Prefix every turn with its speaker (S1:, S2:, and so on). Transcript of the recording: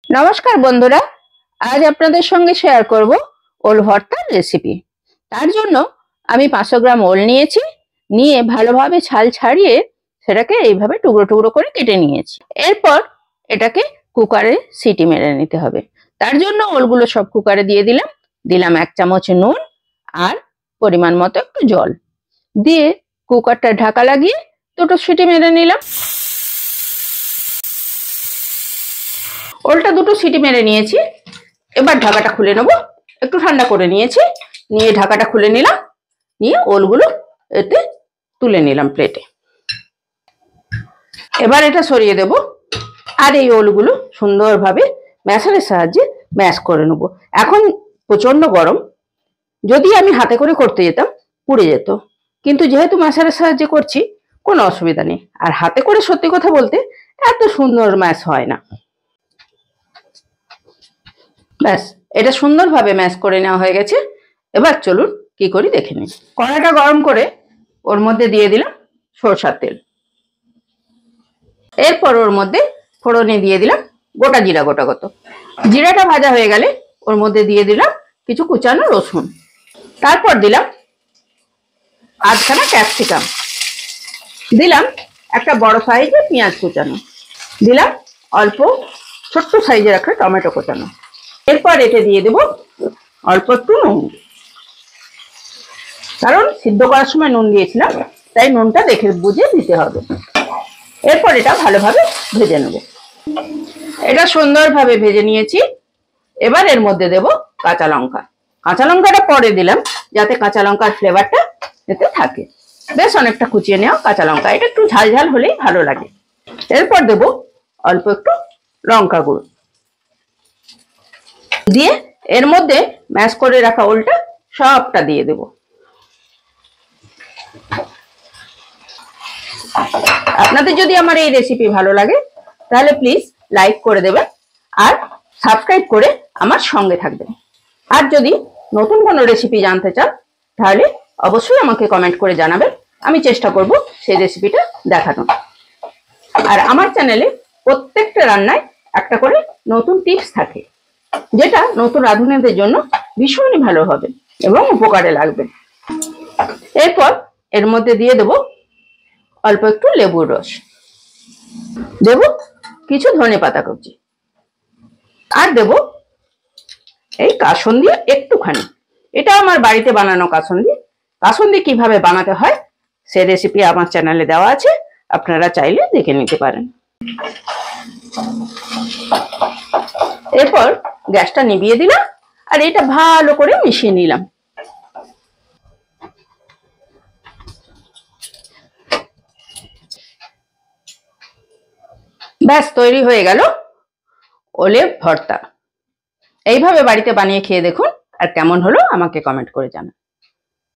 S1: নমস্কার বন্ধুরা, আজ আপনাদের সঙ্গে শেয়ার করব ওল ভর্তার রেসিপি। তার জন্য আমি 500 গ্রাম ওল নিয়েছি, নিয়ে ভালোভাবে ছাল ছাড়িয়ে সেটাকে এইভাবে টুকরো টুকরো করে কেটে নিয়েছি। এরপর এটাকে কুকারে সিটি মেরে নিতে হবে। তার জন্য ওলগুলো সব কুকারে দিয়ে দিলাম 1 চামচ নুন আর পরিমাণ মতো একটু জল দিয়ে কুকারটা ঢাকা লাগিয়ে দুটো সিটি মেরে নিলাম। ওলটা দুটো সিটি মেরে নিয়েছি, এবার ঢাকাটা খুলে নেব। একটু ঠান্ডা করে নিয়েছি, নিয়ে ঢাকাটা খুলে নিলাম, নিয়ে ওলগুলো এতে তুলে নিলাম প্লেটে। এবার এটা সরিয়ে দেব আর এই ওলগুলো সুন্দরভাবে ম্যাশারের সাহায্যে ম্যাশ করে নেব। এখন প্রচন্ড গরম, যদি আমি হাতে করে করতে যেতাম পুড়ে যেত, কিন্তু যেহেতু ম্যাশারের সাহায্যে করছি কোনো অসুবিধা নেই। আর হাতে করে সত্যি কথা বলতে এত সুন্দর ম্যাশ হয় না। ব্যাস, এটা সুন্দরভাবে ম্যাশ করে নেওয়া হয়ে গেছে। এবার চলুন কি করি দেখে নিই। কড়াইটা গরম করে ওর মধ্যে দিয়ে দিলাম সরষের তেল। এরপর ওর মধ্যে ফোড়নে দিয়ে দিলাম গোটা জিরা, গোটা জিরাটা ভাজা হয়ে গেলে ওর মধ্যে দিয়ে দিলাম কিছু কুচানো রসুন। তারপর দিলাম আধখানা ক্যাপসিকাম, দিলাম একটা বড় সাইজের পেঁয়াজ কুচানো, দিলাম অল্প ছোট্ট সাইজের একটা টমেটো কুচানো। এরপর এতে দিয়ে দেব অল্প একটু নুন, কারণ সিদ্ধ করার সময় নুন দিয়েছিলাম, তাই নুনটা দেখে বুঝে দিতে হবে। এরপর এটা ভালোভাবে ভেজে নেব। এটা সুন্দরভাবে ভেজে নিয়েছি। এবার এর মধ্যে দেব কাঁচা লঙ্কা। কাঁচা লঙ্কাটা পরে দিলাম যাতে কাঁচা লঙ্কার ফ্লেভারটা এতে থাকে। বেশ অনেকটা কুচিয়ে নেওয়া কাঁচা লঙ্কা, এটা একটু ঝাল ঝাল হলেই ভালো লাগে। এরপর দেব অল্প একটু লঙ্কা গুঁড়ো, দিয়ে এর মধ্যে ম্যাশ করে রাখা ওলটা সবটা দিয়ে দেব। আপনাদের যদি আমার এই রেসিপি ভালো লাগে তাহলে প্লিজ লাইক করে দেবেন আর সাবস্ক্রাইব করে আমার সঙ্গে থাকবেন। আর যদি নতুন কোনো রেসিপি জানতে চান তাহলে অবশ্যই আমাকে কমেন্ট করে জানাবেন, আমি চেষ্টা করব সেই রেসিপিটা দেখানোর। আর আমার চ্যানেলে প্রত্যেকটা রান্নায় একটা করে নতুন টিপস থাকে, যেটা নতুন রাঁধুনিদের জন্য ভীষণই ভালো হবে এবং উপকারে লাগবে। এরপর এর মধ্যে দিয়ে দেব অল্প একটু লেবুর রস, দেব কিছু ধনেপাতা কুচি, আর দেব এই কাসুন্দি একটুখানি। এটা আমার বাড়িতে বানানো কাসুন্দি। কাসুন্দি কিভাবে বানাতে হয় সে রেসিপি আমার চ্যানেলে দেওয়া আছে, আপনারা চাইলে দেখে নিতে পারেন। এরপর গ্যাসটা নিভিয়ে দিলাম আর এটা ভালো করে মিশিয়ে নিলাম। ব্যাস তৈরি হয়ে গেল ওলে ভর্তা। এইভাবে বাড়িতে বানিয়ে খেয়ে দেখুন, আর কেমন হলো আমাকে কমেন্ট করে জানান।